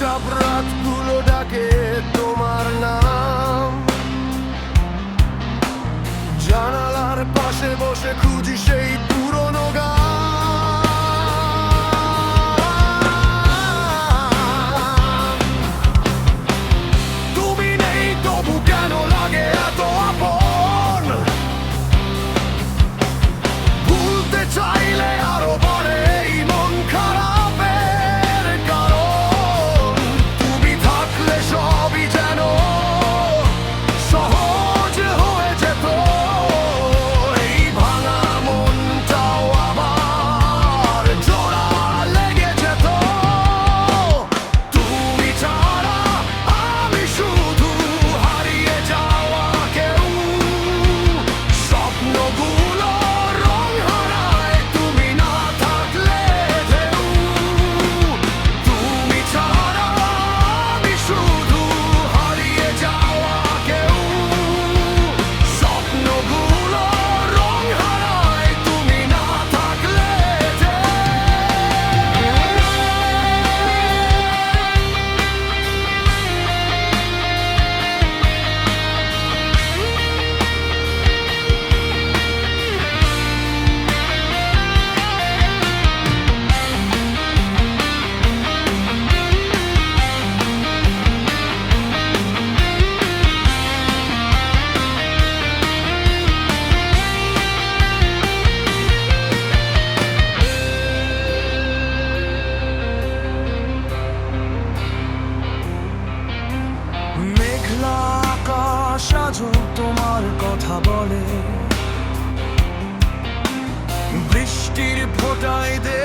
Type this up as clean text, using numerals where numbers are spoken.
চুপচাপ রাতগুলো ডাকে তোমার নাম, জানালার পাশে বসে খুঁজি সেই পুরনো গান। তুমি নেই তবু কেন লাগে এত আপন, ভুলতে চাইলে আরো বাড়ে এই মন খারাপের কারণ। তুমি থাকলে সবই যেন সহজ হয়ে যেত, এই ভাঙা মনটাও আবার জোড়া লেগে যেত। তুমি ছাড়া আমি শুধু হারিয়ে যাওয়া কেউ, স্বপ্নগুলো রং হারায় তুমি না থাকলে ঢেউ। তুমি ছাড়া আমি শুধু হারিয়ে যাওয়া কেউ, স্বপ্নগুলো রং হারায় তুমি না থাকলে ঢেউ। মেঘলা আকাশ আজও তোমার কথা বলে, বৃষ্টির ফোঁটায় দে